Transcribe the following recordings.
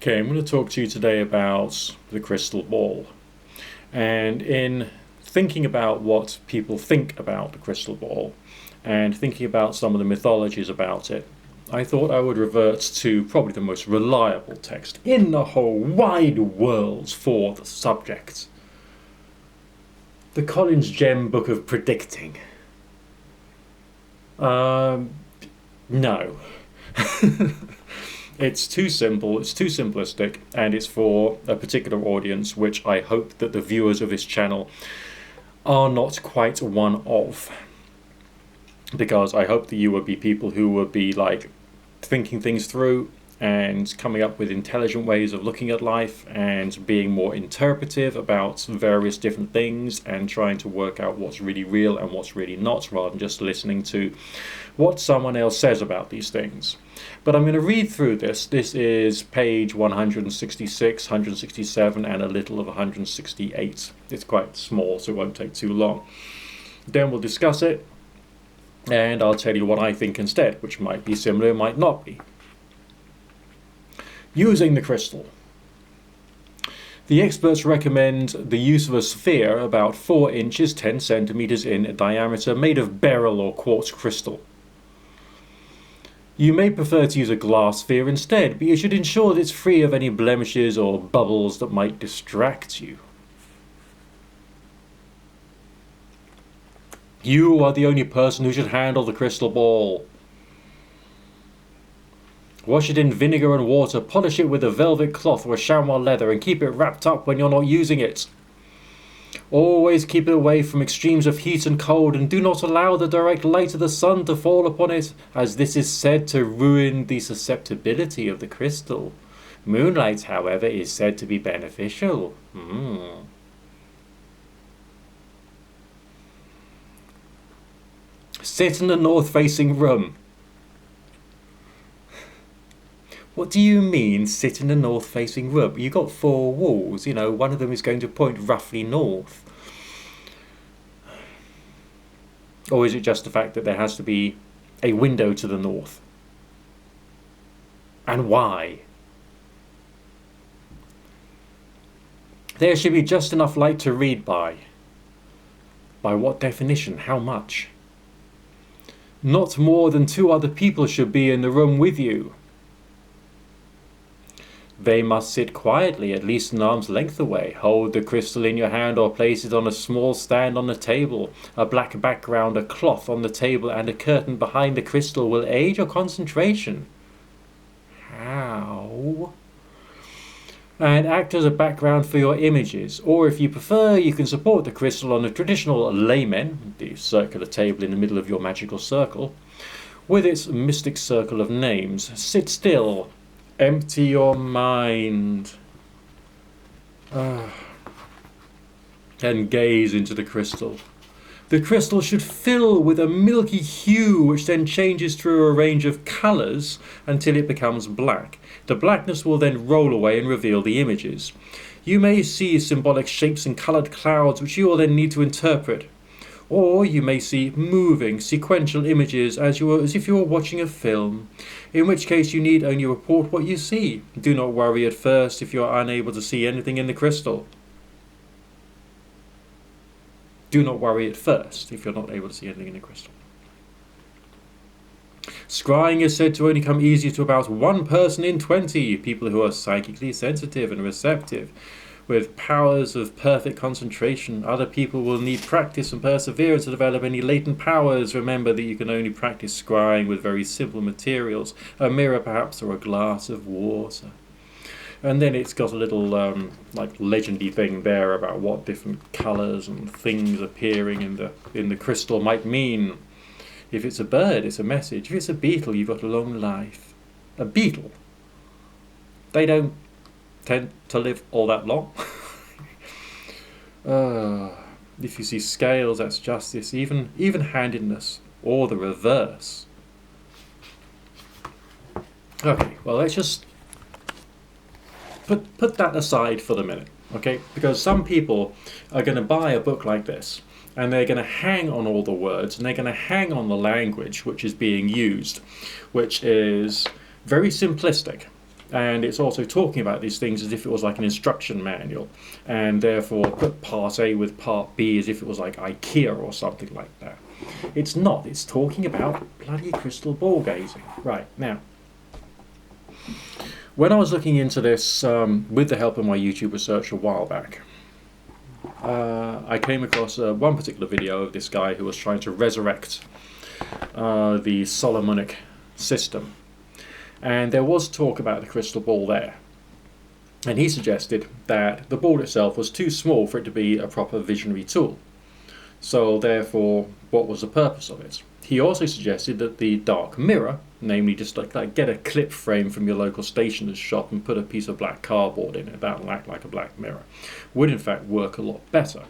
Okay, I'm going to talk to you today about the crystal ball. And in thinking about what people think about the crystal ball and thinking about some of the mythologies about it, I thought I would revert to probably the most reliable text in the whole wide world for the subject. The Collins Gem Book of Predicting. No. It's too simple, it's too simplistic, and it's for a particular audience which I hope that the viewers of this channel are not quite one of. Because I hope that you would be people who would be like thinking things through and coming up with intelligent ways of looking at life and being more interpretive about various different things and trying to work out what's really real and what's really not, rather than just listening to what someone else says about these things. But I'm going to read through this. This is page 166, 167 and a little of 168. It's quite small, so it won't take too long. Then we'll discuss it and I'll tell you what I think instead, which might be similar, might not be. Using the crystal. The experts recommend the use of a sphere about 4 inches 10 centimeters in diameter made of beryl or quartz crystal. You may prefer to use a glass sphere instead, but you should ensure that it's free of any blemishes or bubbles that might distract you. You are the only person who should handle the crystal ball. Wash it in vinegar and water, polish it with a velvet cloth or a chamois leather, and keep it wrapped up when you're not using it. Always keep it away from extremes of heat and cold, and do not allow the direct light of the sun to fall upon it, as this is said to ruin the susceptibility of the crystal. Moonlight, however, is said to be beneficial. Sit in the north-facing room. What do you mean, sit in the north-facing room? You've got 4 walls, you know, one of them is going to point roughly north. Or is it just the fact that there has to be a window to the north? And why? There should be just enough light to read by. By what definition? How much? Not more than 2 other people should be in the room with you. They must sit quietly, at least an arm's length away. Hold the crystal in your hand or place it on a small stand on the table. A black background, a cloth on the table, and a curtain behind the crystal will aid your concentration. How? And act as a background for your images. Or if you prefer, you can support the crystal on a traditional laymen, the circular table in the middle of your magical circle, with its mystic circle of names. Sit still. Empty your mind and gaze into the crystal. The crystal should fill with a milky hue which then changes through a range of colours until it becomes black. The blackness will then roll away and reveal the images. You may see symbolic shapes and coloured clouds which you will then need to interpret. Or you may see moving, sequential images as if you were watching a film, in which case you need only report what you see. Do not worry at first if you are unable to see anything in the crystal. Do not worry at first if you're not able to see anything in the crystal. Scrying is said to only come easy to about 1 person in 20, people who are psychically sensitive and receptive, with powers of perfect concentration. Other people will need practice and perseverance to develop any latent powers. Remember that you can only practice scrying with very simple materials, a mirror perhaps, or a glass of water. And then it's got a little like legendy thing there about what different colours and things appearing in the crystal might mean. If it's a bird, it's a message. If it's a beetle, you've got a long life. A beetle? They don't tend to live all that long. If you see scales, that's justice, even-handedness, or the reverse. Okay, well, let's just put that aside for the minute, okay? Because some people are going to buy a book like this and they're going to hang on all the words and they're going to hang on the language which is being used, which is very simplistic. And it's also talking about these things as if it was like an instruction manual, and therefore put part A with part B as if it was like IKEA or something like that. It's not. It's talking about bloody crystal ball gazing. Right, now, when I was looking into this with the help of my YouTube research a while back, I came across one particular video of this guy who was trying to resurrect the Solomonic system. And there was talk about the crystal ball there. And he suggested that the ball itself was too small for it to be a proper visionary tool. So therefore, what was the purpose of it? He also suggested that the dark mirror, namely just like get a clip frame from your local stationer's shop and put a piece of black cardboard in it, that'll act like a black mirror, would in fact work a lot better.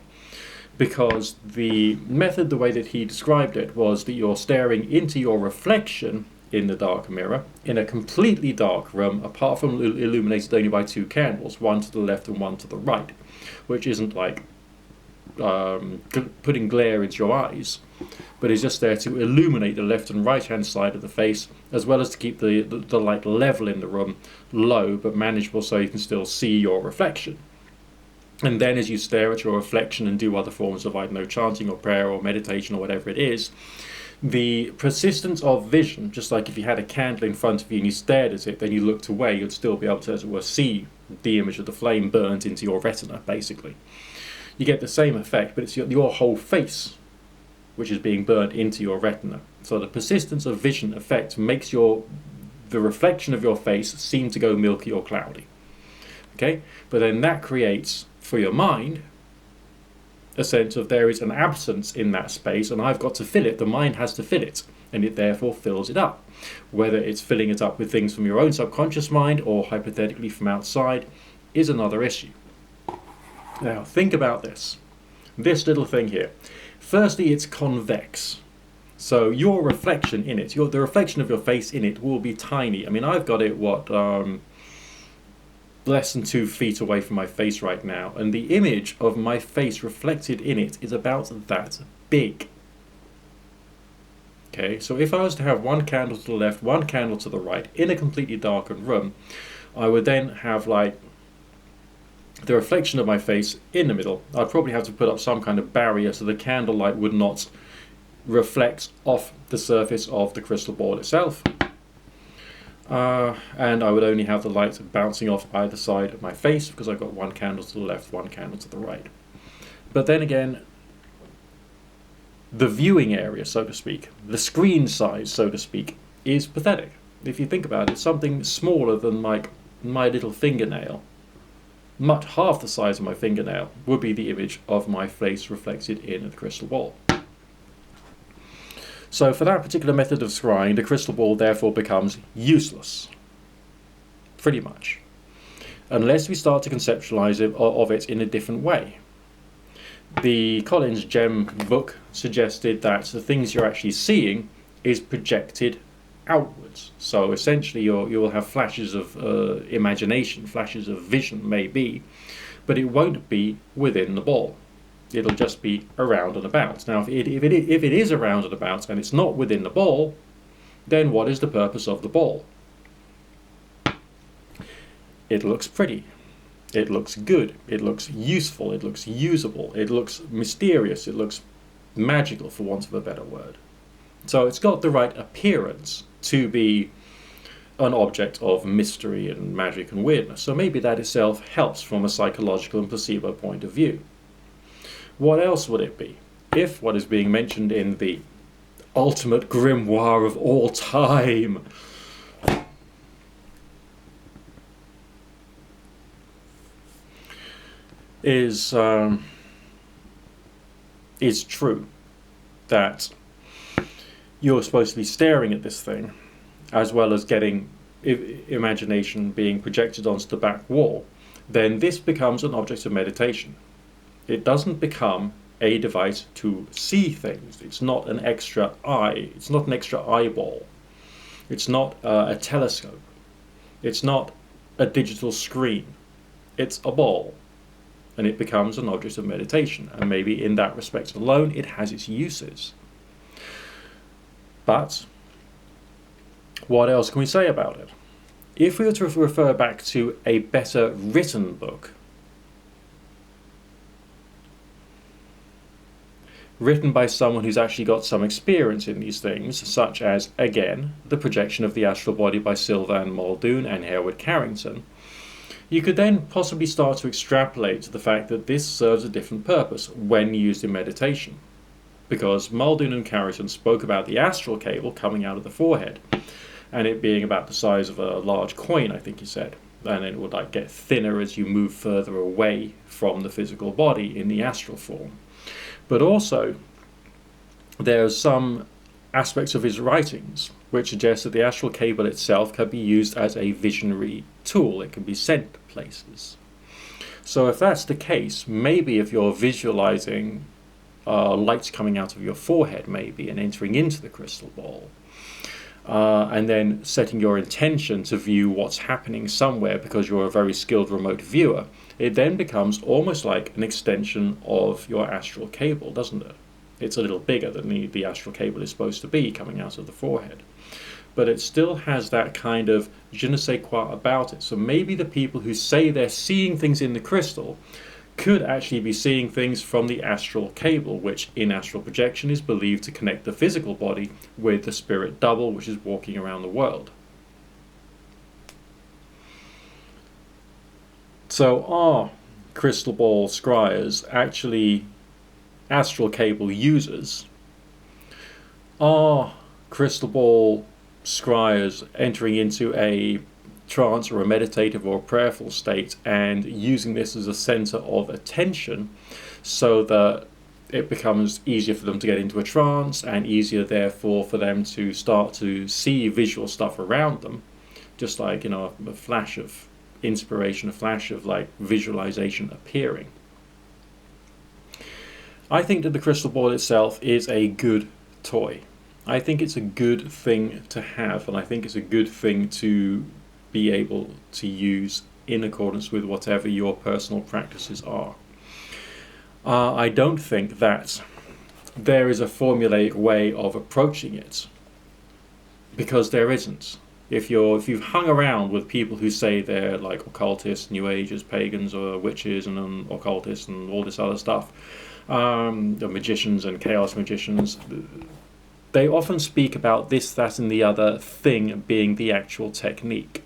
Because the method, the way that he described it, was that you're staring into your reflection in the dark mirror in a completely dark room, apart from illuminated only by two candles, one to the left and one to the right, which isn't like putting glare into your eyes, but is just there to illuminate the left and right hand side of the face, as well as to keep the light level in the room low but manageable, so you can still see your reflection. And then as you stare at your reflection and do other forms of, I don't know, chanting or prayer or meditation or whatever it is, the persistence of vision, just like if you had a candle in front of you and you stared at it, then you looked away, you'd still be able to, as it were, see the image of the flame burnt into your retina, basically. You get the same effect, but it's your whole face which is being burnt into your retina. So the persistence of vision effect makes the reflection of your face seem to go milky or cloudy. Okay? But then that creates, for your mind, a sense of there is an absence in that space and I've got to fill it. The mind has to fill it, and it therefore fills it up. Whether it's filling it up with things from your own subconscious mind or hypothetically from outside is another issue. Now think about this little thing here. Firstly, it's convex, so your reflection in it, the reflection of your face in it will be tiny. I mean, I've got it less than 2 feet away from my face right now, and the image of my face reflected in it is about that big. Okay, so if I was to have one candle to the left, one candle to the right, in a completely darkened room, I would then have like the reflection of my face in the middle. I'd probably have to put up some kind of barrier so the candlelight would not reflect off the surface of the crystal ball itself. And I would only have the light bouncing off either side of my face because I've got one candle to the left, one candle to the right. But then again, the viewing area, so to speak, the screen size, so to speak, is pathetic. If you think about it, something smaller than like my little fingernail, much half the size of my fingernail, would be the image of my face reflected in the crystal ball. So for that particular method of scrying, the crystal ball therefore becomes useless, pretty much, unless we start to conceptualize it in a different way. The Collins Gem book suggested that the things you're actually seeing is projected outwards. So essentially you'll have flashes of imagination, flashes of vision maybe, but it won't be within the ball. It'll just be around and about. Now, if it is around and about and it's not within the ball, then what is the purpose of the ball? It looks pretty. It looks good. It looks useful. It looks usable. It looks mysterious. It looks magical, for want of a better word. So it's got the right appearance to be an object of mystery and magic and weirdness. So maybe that itself helps from a psychological and placebo point of view. What else would it be if what is being mentioned in the ultimate grimoire of all time is true, that you're supposed to be staring at this thing as well as getting imagination being projected onto the back wall, then this becomes an object of meditation. It doesn't become a device to see things. It's not an extra eye. It's not an extra eyeball. It's not a telescope. It's not a digital screen. It's a ball. And it becomes an object of meditation. And maybe in that respect alone, it has its uses. But what else can we say about it? If we were to refer back to a better written book, written by someone who's actually got some experience in these things, such as, again, The Projection of the Astral Body by Sylvan Muldoon and Hereward Carrington, you could then possibly start to extrapolate to the fact that this serves a different purpose when used in meditation. Because Muldoon and Carrington spoke about the astral cable coming out of the forehead, and it being about the size of a large coin, I think he said. And it would get thinner as you move further away from the physical body in the astral form. But also, there are some aspects of his writings which suggest that the astral cable itself can be used as a visionary tool. It can be sent places. So if that's the case, maybe if you're visualizing lights coming out of your forehead, maybe, and entering into the crystal ball, and then setting your intention to view what's happening somewhere because you're a very skilled remote viewer, it then becomes almost like an extension of your astral cable, doesn't it? It's a little bigger than the astral cable is supposed to be coming out of the forehead. But it still has that kind of je ne sais quoi about it. So maybe the people who say they're seeing things in the crystal could actually be seeing things from the astral cable, which in astral projection is believed to connect the physical body with the spirit double, which is walking around the world. So are crystal ball scryers actually astral cable users? Are crystal ball scryers entering into a trance or a meditative or a prayerful state and using this as a center of attention so that it becomes easier for them to get into a trance and easier therefore for them to start to see visual stuff around them, just like, a flash of inspiration, a flash of visualization appearing? I think that the crystal ball itself is a good toy. I think it's a good thing to have, and I think it's a good thing to be able to use in accordance with whatever your personal practices are. I don't think that there is a formulaic way of approaching it, because there isn't. If you've hung around with people who say they're occultists, New Agers, pagans, or witches and occultists and all this other stuff, the magicians and chaos magicians, they often speak about this, that, and the other thing being the actual technique.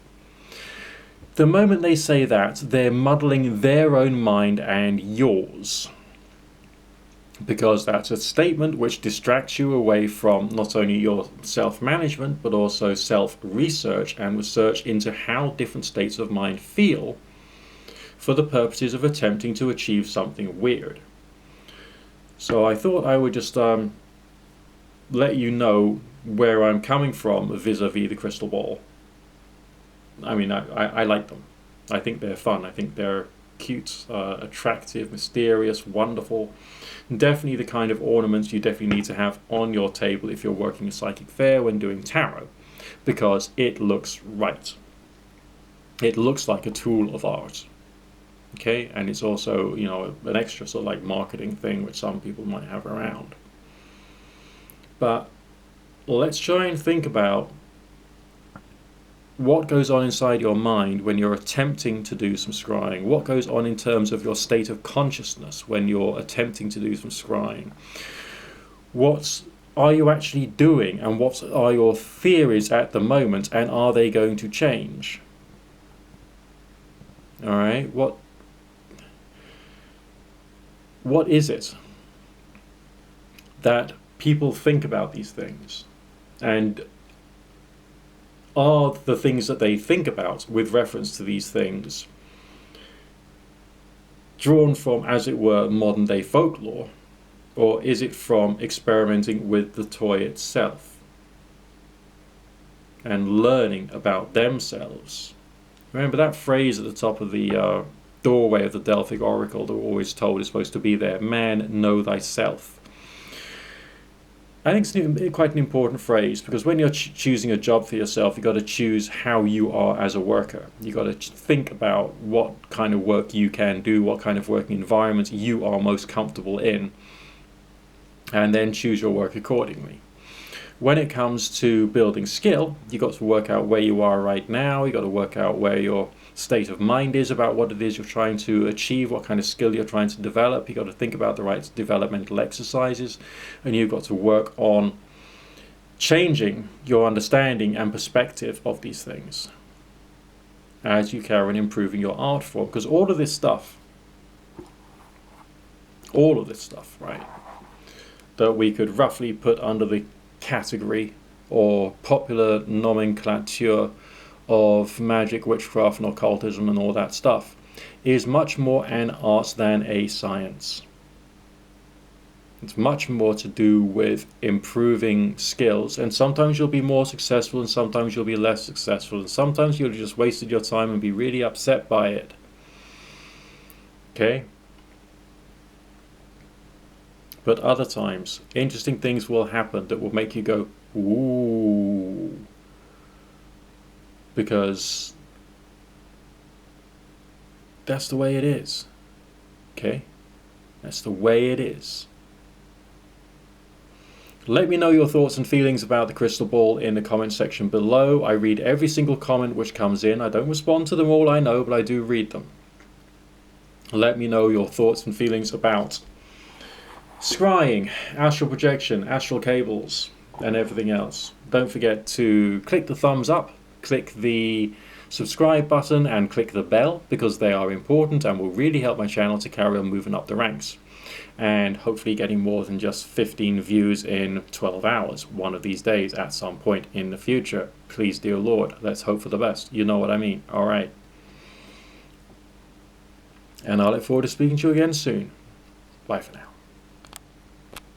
The moment they say that, they're muddling their own mind and yours, because that's a statement which distracts you away from not only your self-management but also self-research and research into how different states of mind feel for the purposes of attempting to achieve something weird. So I thought I would just let you know where I'm coming from vis-a-vis the crystal ball. I mean, I like them. I think they're fun. I think they're cute, attractive, mysterious, wonderful. Definitely the kind of ornaments you definitely need to have on your table if you're working a psychic fair when doing tarot, because it looks right. It looks like a tool of art. Okay, and it's also, an extra sort of marketing thing which some people might have around. But let's try and think about what goes on inside your mind when you're attempting to do some scrying. What goes on in terms of your state of consciousness when you're attempting to do some scrying? What are you actually doing, and what are your theories at the moment, and are they going to change? All right, what is it that people think about these things, and are the things that they think about with reference to these things drawn from, as it were, modern day folklore, or is it from experimenting with the toy itself and learning about themselves? Remember that phrase at the top of the doorway of the Delphic Oracle that we're always told is supposed to be there: man, know thyself. I think it's quite an important phrase, because when you're choosing a job for yourself, you've got to choose how you are as a worker. You've got to think about what kind of work you can do, what kind of working environment you are most comfortable in, and then choose your work accordingly. When it comes to building skill, you've got to work out where you are right now. You've got to work out where your state of mind is about what it is you're trying to achieve, what kind of skill you're trying to develop. You've got to think about the right developmental exercises, and you've got to work on changing your understanding and perspective of these things as you carry on improving your art form. Because all of this stuff, right, that we could roughly put under the category or popular nomenclature of magic, witchcraft, and occultism and all that stuff, is much more an art than a science. It's much more to do with improving skills, and sometimes you'll be more successful and sometimes you'll be less successful, and sometimes you'll just wasted your time and be really upset by it. Okay? But other times, interesting things will happen that will make you go, ooh. Because that's the way it is. Okay? That's the way it is. Let me know your thoughts and feelings about the crystal ball in the comment section below. I read every single comment which comes in. I don't respond to them all, I know, but I do read them. Let me know your thoughts and feelings about scrying, astral projection, astral cables, and everything else. Don't forget to click the thumbs up, click the subscribe button, and click the bell, because they are important and will really help my channel to carry on moving up the ranks. And hopefully getting more than just 15 views in 12 hours one of these days at some point in the future. Please, dear Lord, let's hope for the best. You know what I mean. All right. And I look forward to speaking to you again soon. Bye for now.